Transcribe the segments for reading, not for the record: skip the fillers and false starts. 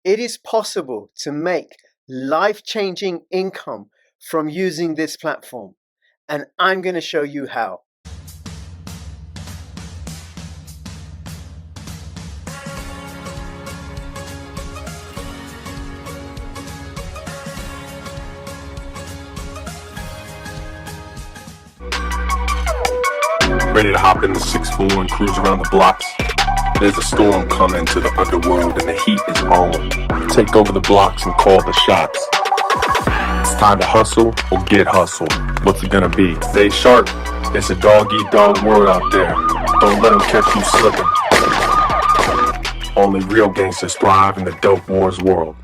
It is possible to make life-changing income from using this platform, and I'm going to show you how. Ready to hop in the 6'4" and cruise around the blocks. There's a storm coming to the underworld and the heat is on. Take over the blocks and call the shots. It's time to hustle or get hustled. What's it gonna be? Stay sharp. It's a dog-eat-dog world out there. Don't let them catch you slipping. Only real gangsters thrive in the dope wars world.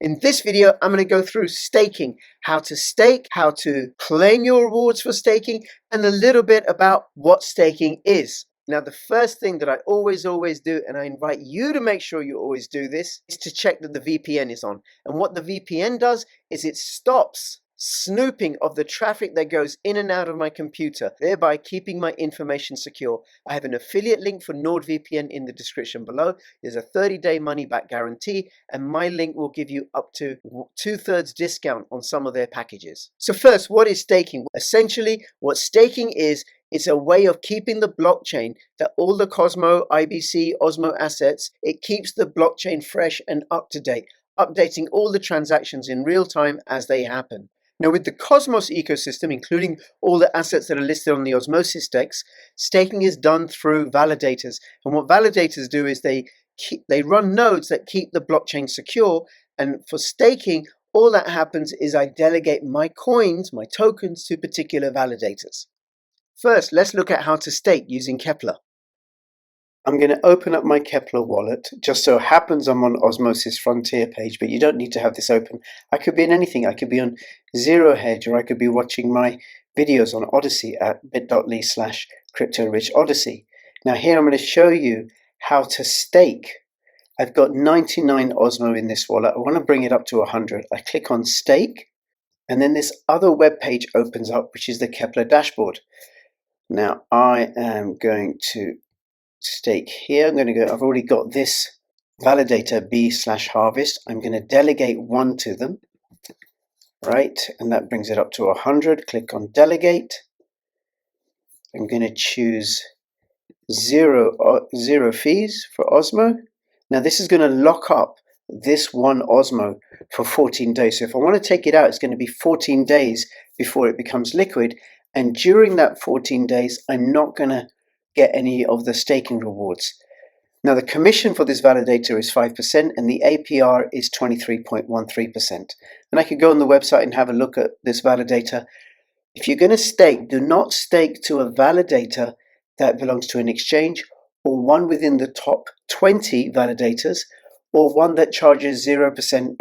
In this video, I'm going to go through staking, how to stake, how to claim your rewards for staking, and a little bit about what staking is. Now, the first thing that I always do, and I invite you to make sure you always do this, is to check that the VPN is on. And what the VPN does is it stops snooping of the traffic that goes in and out of my computer, thereby keeping my information secure. I have an affiliate link for NordVPN in the description below. There's a 30-day money-back guarantee, and my link will give you up to 2/3 discount on some of their packages. So first, what is staking? Essentially, what staking is, it's a way of keeping the blockchain, that all the Cosmo, IBC, Osmo assets, it keeps the blockchain fresh and up to date, updating all the transactions in real time as they happen. Now, with the Cosmos ecosystem, including all the assets that are listed on the Osmosis Dex, staking is done through validators. And what validators do is they run nodes that keep the blockchain secure. And for staking, all that happens is I delegate my coins, my tokens, to particular validators. First, let's look at how to stake using Keplr. I'm going to open up my Keplr wallet. Just so happens I'm on Osmosis Frontier page, but you don't need to have this open. I could be in anything. I could be on Zero Hedge, or I could be watching my videos on Odyssey at bit.ly/CryptoRichOdyssey. Now here I'm going to show you how to stake. I've got 99 Osmo in this wallet. I want to bring it up to 100. I click on stake, and then this other web page opens up, which is the Keplr dashboard. Now I am going to stake here. I've already got this validator B/harvest. I'm going to delegate one to them, right? And that brings it up to 100. Click on delegate. I'm going to choose zero fees for Osmo. Now this is going to lock up this one Osmo for 14 days. So if I want to take it out, it's going to be 14 days before it becomes liquid. And during that 14 days, I'm not going to get any of the staking rewards. Now the commission for this validator is 5% and the APR is 23.13%. And I could go on the website and have a look at this validator. If you're going to stake, do not stake to a validator that belongs to an exchange, or one within the top 20 validators, or one that charges 0%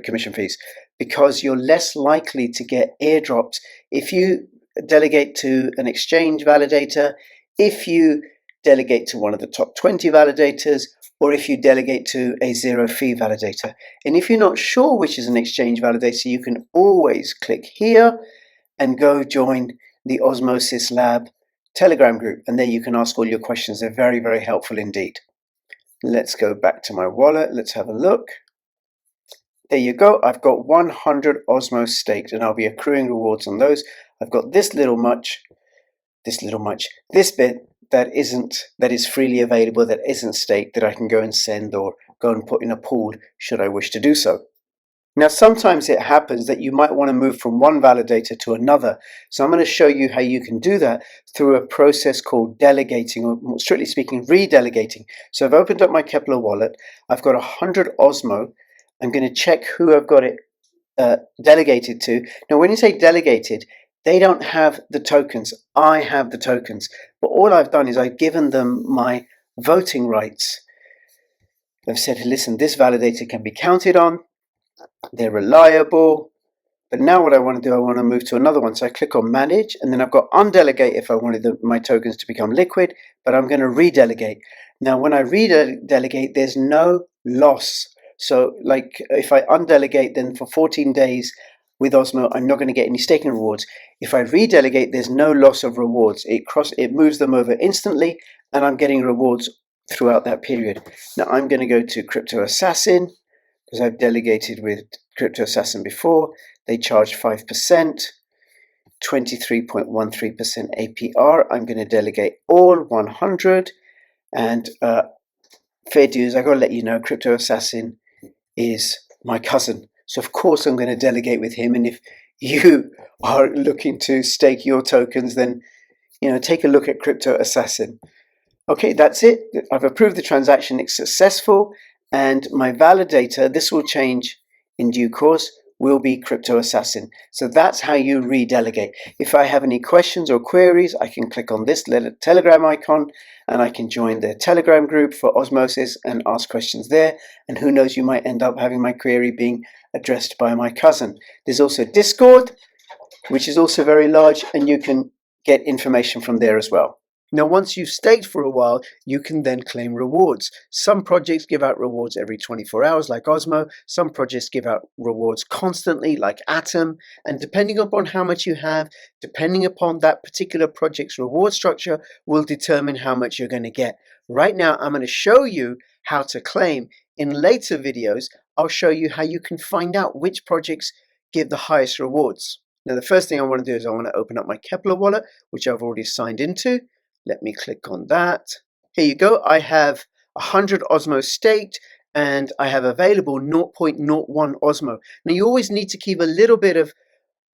commission fees, because you're less likely to get airdrops if you delegate to an exchange validator, if you delegate to one of the top 20 validators, or if you delegate to a zero fee validator. And if you're not sure which is an exchange validator, you can always click here and go join the Osmosis Lab Telegram group, and there you can ask all your questions. They're very, very helpful indeed. Let's go back to my wallet. Let's have a look. There you go. I've got 100 Osmo staked, and I'll be accruing rewards on those. I've got this bit that is freely available, that isn't staked, that I can go and send or go and put in a pool should I wish to do so. Now sometimes it happens that you might want to move from one validator to another. So I'm going to show you how you can do that through a process called delegating, or more strictly speaking, redelegating. So I've opened up my Keplr wallet. I've got 100 Osmo. I'm going to check who I've got it delegated to. Now when you say delegated, they don't have the tokens. I have the tokens. But all I've done is I've given them my voting rights. I've said, listen, this validator can be counted on. They're reliable. But now what I want to do, I want to move to another one. So I click on manage, and then I've got undelegate if I wanted my tokens to become liquid, but I'm going to redelegate. Now when I redelegate, there's no loss. So like if I undelegate, then for 14 days, with Osmo, I'm not going to get any staking rewards. If I redelegate, there's no loss of rewards. It moves them over instantly, and I'm getting rewards throughout that period. Now I'm going to go to Crypto Assassin because I've delegated with Crypto Assassin before. They charge 5%, 23.13% APR. I'm going to delegate all 100, and fair dues, I got to let you know, Crypto Assassin is my cousin. So of course I'm going to delegate with him. And if you are looking to stake your tokens, then take a look at Crypto Assassin. Okay, that's it. I've approved the transaction. It's successful. And my validator, this will change in due course, will be Crypto Assassin. So that's how you redelegate. If I have any questions or queries, I can click on this little Telegram icon and I can join the Telegram group for Osmosis and ask questions there. And who knows, you might end up having my query being addressed by my cousin. There's also Discord, which is also very large, and you can get information from there as well. Now, once you've staked for a while, you can then claim rewards. Some projects give out rewards every 24 hours, like Osmo. Some projects give out rewards constantly, like Atom. And depending upon how much you have, depending upon that particular project's reward structure, will determine how much you're going to get. Right now, I'm going to show you how to claim. In later videos, I'll show you how you can find out which projects give the highest rewards. Now, the first thing I want to do is I want to open up my Keplr wallet, which I've already signed into. Let me click on that. Here you go. I have 100 Osmo staked and I have available 0.01 Osmo. Now you always need to keep a little bit of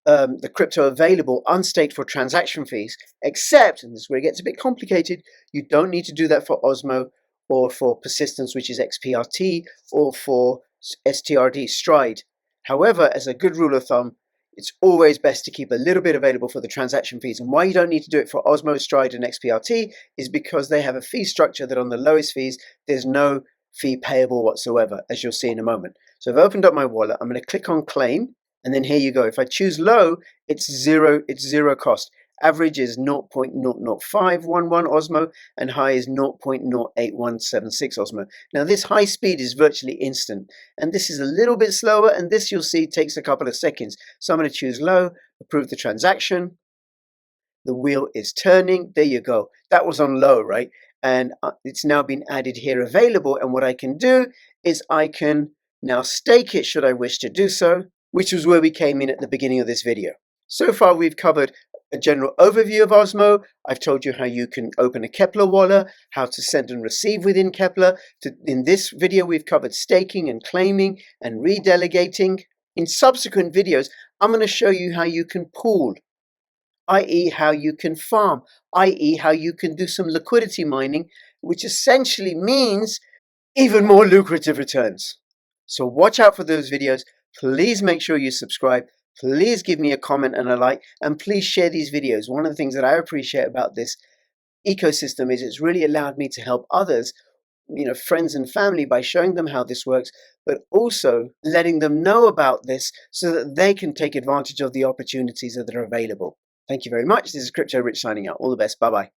the crypto available unstaked for transaction fees, except, and this is where it gets a bit complicated, you don't need to do that for Osmo or for persistence, which is XPRT, or for STRD Stride. However, as a good rule of thumb, it's always best to keep a little bit available for the transaction fees. And why you don't need to do it for Osmo, Stride, and XPRT is because they have a fee structure that on the lowest fees, there's no fee payable whatsoever, as you'll see in a moment. So I've opened up my wallet. I'm going to click on claim, and then here you go. If I choose low, it's zero cost. Average is 0.00511 Osmo, and high is 0.08176 Osmo. Now this high speed is virtually instant, and this is a little bit slower, and this you'll see takes a couple of seconds. So I'm going to choose low, approve the transaction. The wheel is turning. There you go. That was on low, right? And it's now been added here available, and what I can do is I can now stake it should I wish to do so, which was where we came in at the beginning of this video. So far we've covered a general overview of Osmo. I've told you how you can open a Keplr wallet, how to send and receive within Keplr. In this video, we've covered staking and claiming and redelegating. In subsequent videos, I'm going to show you how you can pool, i.e. how you can farm, i.e. how you can do some liquidity mining, which essentially means even more lucrative returns. So watch out for those videos. Please make sure you subscribe. Please give me a comment and a like, and please share these videos. One of the things that I appreciate about this ecosystem is it's really allowed me to help others, friends and family, by showing them how this works, but also letting them know about this so that they can take advantage of the opportunities that are available. Thank you very much. This is Crypto Rich signing out. All the best. Bye-bye.